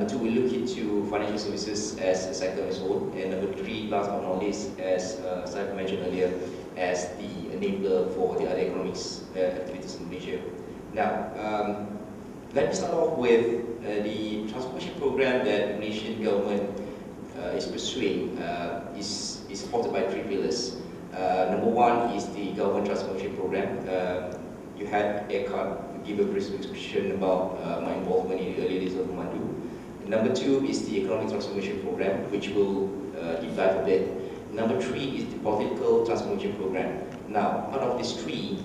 Number two, we look into financial services as a sector on its own. And number three, last but not least, as Saif mentioned earlier, as the enabler for the other economics activities in Malaysia. Now, let me start off with the transformation program that the Malaysian government is pursuing is supported by three pillars. Number one is the government transformation program. You had Eckart give a brief description about my involvement in the early days of PEMANDU. Number two is the economic transformation program, which will deep dive a bit. Number three is the political transformation program. Now, out of these three,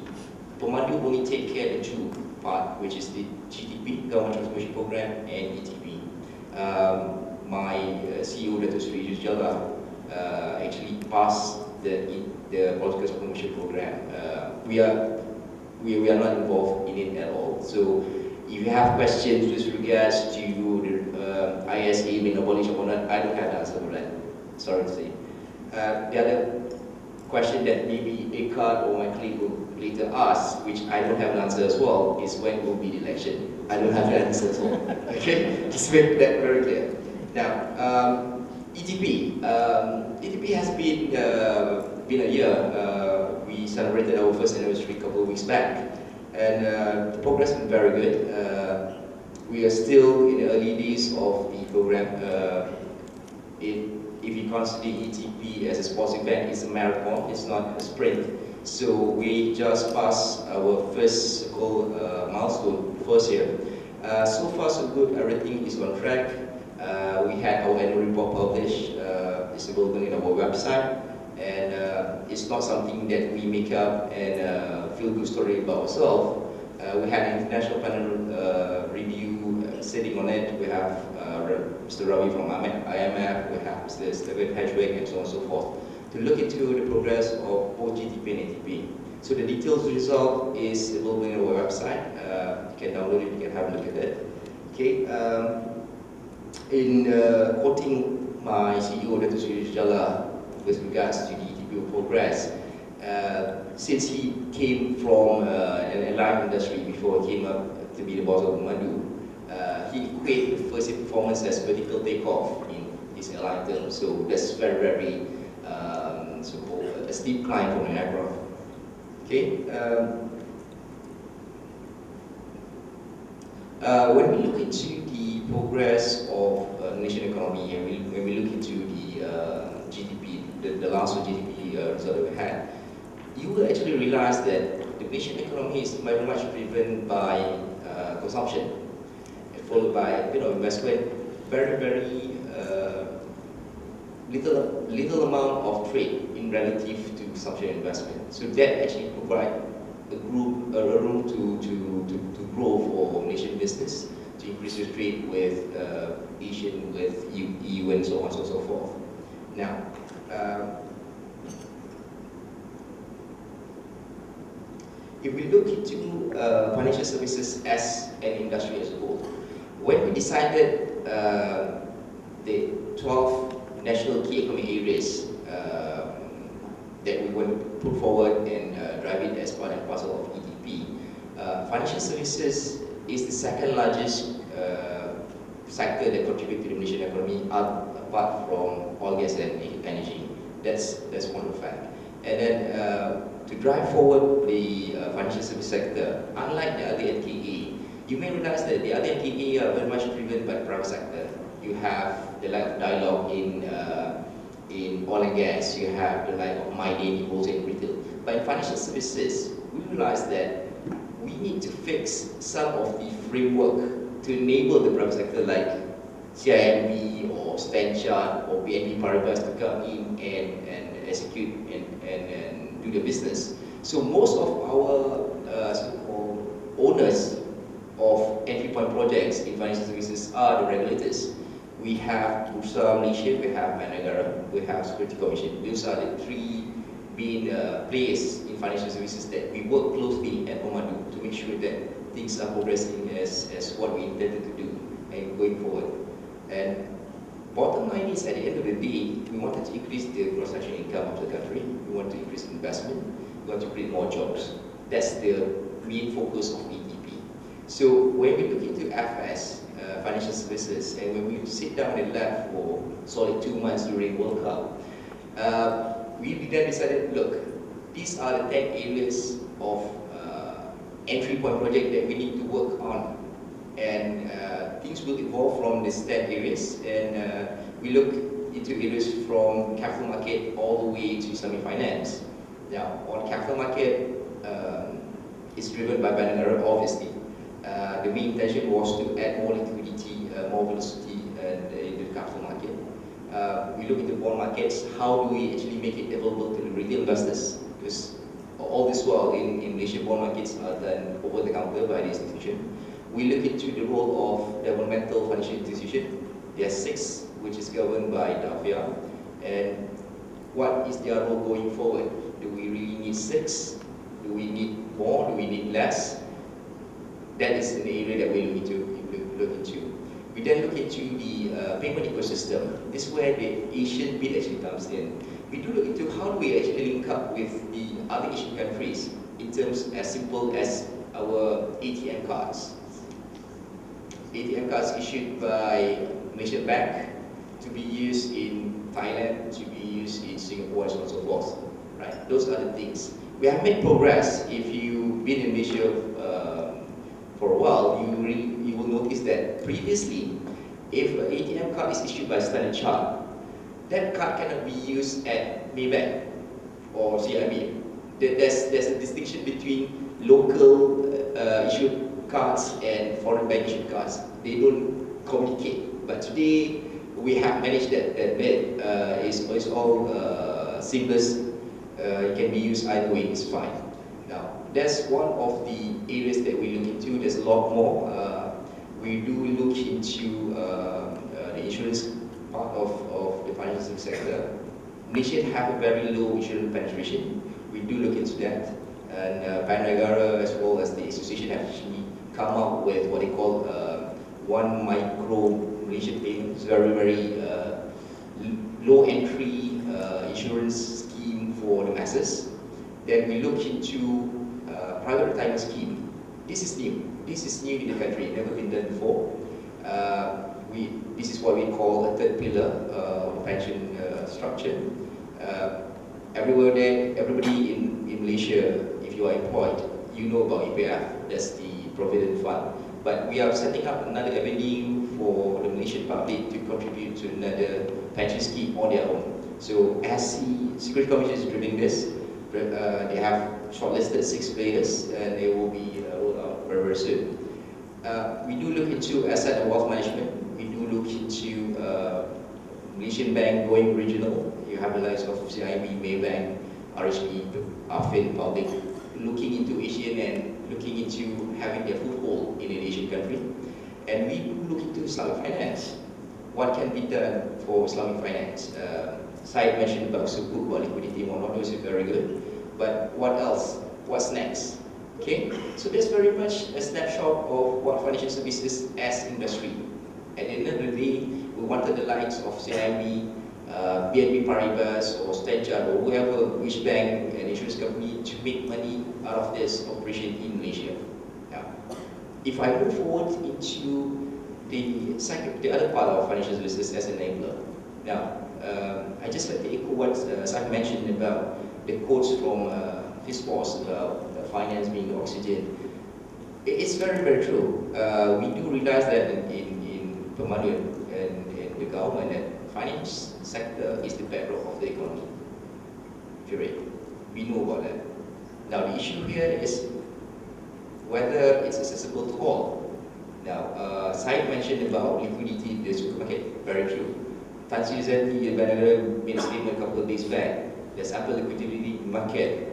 PEMANDU only take care of the two part, which is the GTP, Government Transformation Program, and ETP. My CEO, Dato' Sri Jalla, actually passed the political transformation program. We are not involved in it at all. So, if you have questions with regards to the ISA being abolished or not, I don't have the answer for that. Sorry to say. The other question that maybe Eckart or my colleague will later ask, which I don't have an answer as well, is when will be the election? I don't have the answer as well. Okay, just make that very clear. Now, ETP. ETP has been a year. We celebrated our first anniversary a couple of weeks back, and the progress has been very good. We are still in the early days of the program. If you consider ETP as a sports event, it's a marathon, it's not a sprint. So we just passed our first milestone, first year. So far so good, everything is on track. We had our annual report published, it's available on our website, and it's not something that we make up and feel good story about ourselves. We had an international panel review sitting on it. We have Mr. Ravi from IMF, we have Mr. Stephen Hedgewick, and so on and so forth, to look into the progress of both GTP and ATP. So the details result is available on our website. You can download it, you can have a look at it. Okay. In quoting my CEO, Dato' Sri Jalla, with regards to the ETP progress, since he came from an airline industry before he came up to be the boss of PEMANDU, he equated the first performance as vertical takeoff in his airline term. So that's very so-called a steep climb from an aircraft. Okay. When we look into the progress of the Malaysian economy, and when we look into the GDP, the last GDP result that we had, you will actually realize that the Malaysian economy is very much driven by consumption, followed by a bit of investment, very little amount of trade in relative to consumption and investment. So that actually provide a room to grow for Malaysian business, to increase the trade with Asian, with EU, and so on and so forth. Now, if we look into financial services as an industry as a whole, when we decided the 12 national key economic areas that we want to put forward and drive it as part and parcel of ETP, financial services is the second largest sector that contributes to the Malaysian economy, apart from oil, gas, and energy. That's one fact. And then to drive forward the financial service sector, unlike the other NKEA, you may realize that the other NKEA are very much driven by the private sector. You have the like of dialogue in oil and gas, you have the like of mining, wholesale, and retail. But in financial services, we realize that we need to fix some of the framework to enable the private sector like CIMB or Stanchart or BNP Paribas to come in and execute and do the business. So most of our so-called owners of entry point projects in financial services are the regulators. We have Bursa Malaysia, we have Managara, we have Security Commission. Those are the three main players in financial services that we work closely at PEMANDU to make sure that things are progressing as what we intended to do and going forward. And bottom line is, at the end of the day, we wanted to increase the gross national income of the country. We want to increase investment. We want to create more jobs. That's the main focus of ETP. So when we look into FS, financial services, and when we sit down and lab for solid 2 months during World Cup, we then decided, look, these are the 10 areas of entry point project that we need to work on. And things will evolve from these 10 areas, and we look into areas from capital market all the way to Islamic finance. Now, on capital market, it's driven by Bandar Negara, obviously. The main intention was to add more liquidity, more velocity in the capital market. We look into bond markets, how do we actually make it available to the retail investors? Because all this while in Malaysia, bond markets are done over the counter by the institution. We look into the role of developmental financial institution. There are 6, which is governed by DAFIA. And what is their role going forward? Do we really need 6? Do we need more? Do we need less? That is an area that we look into. We then look into the payment ecosystem. This is where the Asian bit actually comes in. We do look into how do we actually link up with the other Asian countries in terms as simple as our ATM cards. ATM cards issued by Malaysian Bank to be used in Thailand, to be used in Singapore, and so on and so forth. Right? Those are the things. We have made progress. If you've been in Malaysia for a while, you will notice that previously, if an ATM card is issued by Standard Chartered, that card cannot be used at Maybank or CIMB. There's a distinction between local issued cards and foreign bank issued cards. They don't communicate. But today, we have managed that bit. It's all seamless. It can be used either way, it's fine. Now, that's one of the areas that we look into. There's a lot more. We do look into the insurance part of the financial sector. Malaysia have a very low insurance penetration. We do look into that. And Bandar Negara, as well as the association, have actually come up with what they call one micro Malaysian payment. It's very, very low entry insurance scheme for the masses. Then we look into private retirement scheme. This is new. This is new in the country. Never been done before. This is what we call a third pillar of the pension structure. Everybody in Malaysia, if you are employed, you know about EPF. That's the Provident Fund. But we are setting up another avenue for the Malaysian public to contribute to another pension scheme on their own. So as the Security Commission is driving this, they have shortlisted 6 players, and they will be rolled out very, very soon. We do look into asset and wealth management. We do look into Malaysian Bank going regional. You have the likes of CIMB, Maybank, RHB, AFIN, Public, looking into Asian and looking into having their foothold in an Asian country. And we do look into Islamic finance. What can be done for Islamic finance? Syed mentioned about sukuk, about liquidity, all those are very good. But what else? What's next? Okay, so that's very much a snapshot of what financial services as industry. At the end of the day, we wanted the likes of CIMB, BNP Paribas, or Stanchart, or whoever, which bank and insurance company, to make money out of this operation in Malaysia. Yeah. If I move forward into the other part of financial services as an enabler. Now, I just like to echo what Saif mentioned about the quotes from his boss about finance being the oxygen. It's very, very true. We do realize that in PEMANDU and the government that finance sector is the bedrock of the economy. Period. We know about that. Now the issue here is whether it's accessible to all. Now, Syed mentioned about liquidity in the supermarket. Very true. Tan Sri Zati and Bandar Negara made a statement a couple of days back. There's ample liquidity in the market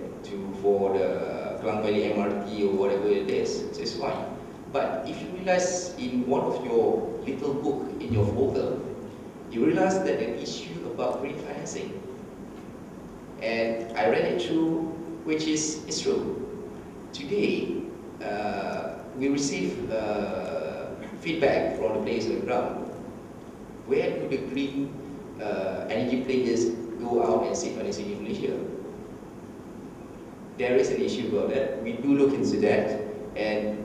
for the Klang Valley MRT or whatever it is. So it's fine. But if you realize in one of your little book in your folder, you realize that an issue about green financing. And I read it through, which is true. Today, we receive feedback from the players on the ground. Where do the green energy players go out and seek financing in Malaysia? There is an issue about that. We do look into that. And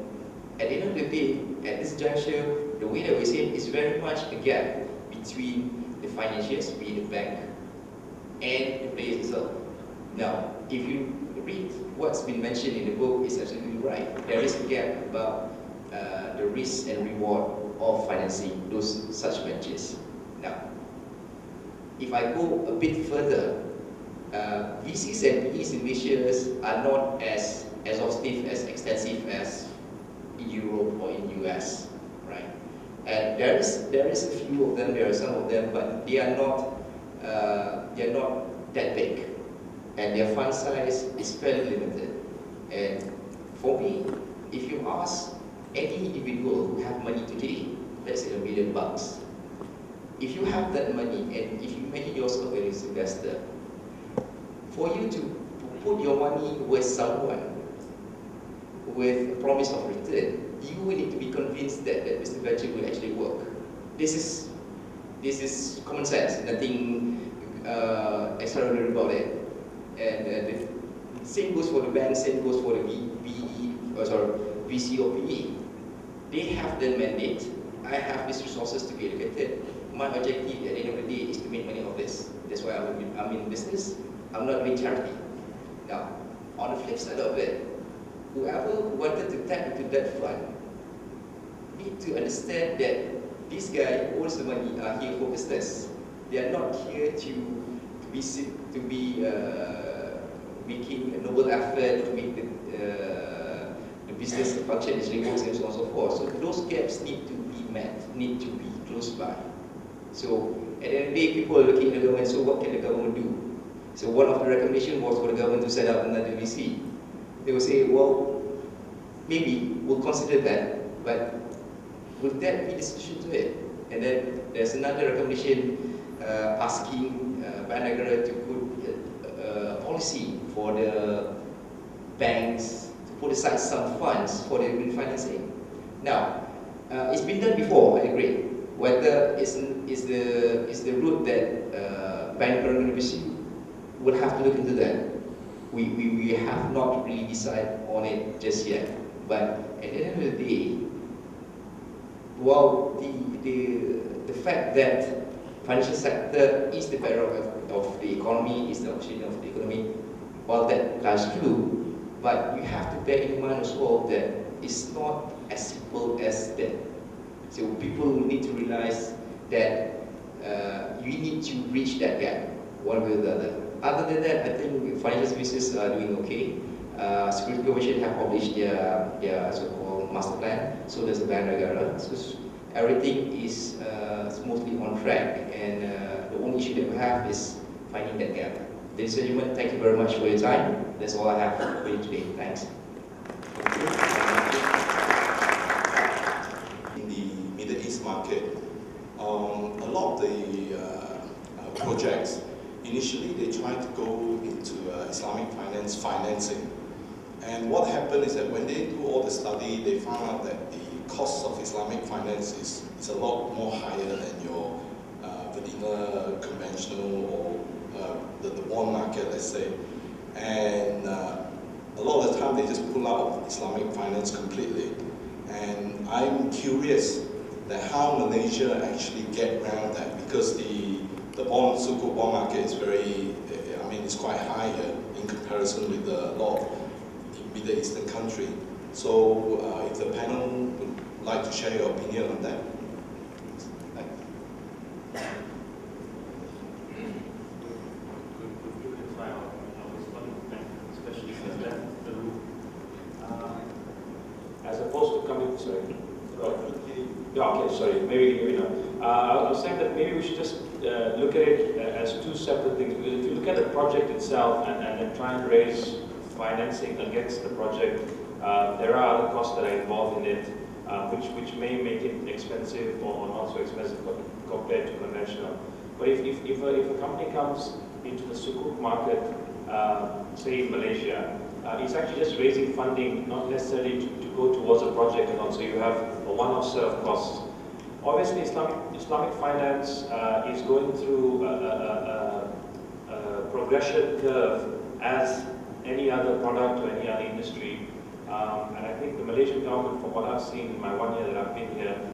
at the end of the juncture, the way that we see it is very much a gap between the financiers, be it the bank, and the players itself. Now, if you read what's been mentioned in the book, it's absolutely right. There is a gap about the risk and reward of financing those such ventures. Now, if I go a bit further, VCs and PEs in Malaysia are not as exhaustive, as extensive as in Europe or in US, right? And there is a few of them, there are some of them, but they are not that big, and their fund size is fairly limited. And for me, if you ask any individual who have money today, let's say $1 million, if you have that money and if you imagine yourself as an investor, for you to put your money with someone with a promise of return, you will need to be convinced that Mr. Venture will actually work. This is common sense, nothing extraordinary about it. And the same goes for the bank, same goes for the VC or PE. They have the mandate. I have these resources to be allocated. My objective at the end of the day is to make money of this. That's why I'm in business. I'm not doing charity. Now, on the flip side of it, whoever wanted to tap into that fund need to understand that this guy who owns the money are here for business. They are not here to be making a noble effort to make the business function as rewards and so on and so forth. So those gaps need to be met, need to be close by. So at the end of the day, people are looking at the government, so what can the government do? So one of the recommendations was for the government to set up another VC. They will say, well, maybe we'll consider that, but will that be the solution to it? And then there's another recommendation asking Bandagara to put a policy for the banks to put aside some funds for the green financing. Now, it's been done before, I agree. Whether it's the route that Bandagara University will have to look into that. We have not really decided on it just yet. But at the end of the day, while the fact that financial sector is the bedrock of the economy, is the oxygen of the economy, while that lies true, but you have to bear in mind as well that it's not as simple as that. So people need to realize that you need to bridge that gap, one way or the other. Other than that, I think financial services are doing okay. Security Commission have published their so-called master plan, so there's a Bandagara. So everything is smoothly on track, and the only issue that we have is finding that gap. Ladies and gentlemen, thank you very much for your time. That's all I have for you today. Thanks. In the Middle East market, a lot of the projects, initially they tried to go into Islamic financing. And what happened is that when they do all the study, they found out that the cost of Islamic finance is a lot more higher than your vanilla conventional or the bond market, let's say. And a lot of the time they just pull out of Islamic finance completely. And I'm curious that how Malaysia actually get around that, because the bond, so-called bond market is very, it's quite higher in comparison with a lot of Middle Eastern country. So if the panel would like to share your opinion on that. As opposed to coming, sorry. Yeah, okay, sorry, maybe now. I was saying that maybe we should just look at it as two separate things, because if you look at the project itself and then try and raise financing against the project, there are other costs that are involved in it, which may make it expensive or not so expensive compared to conventional. But if a company comes into the sukuk market, say in Malaysia, it's actually just raising funding, not necessarily to go towards a project and also you have a one-off set of costs. Obviously, Islamic finance is going through a progression curve as any other product or any other industry, And I think the Malaysian government, from what I've seen in my 1 year that I've been here,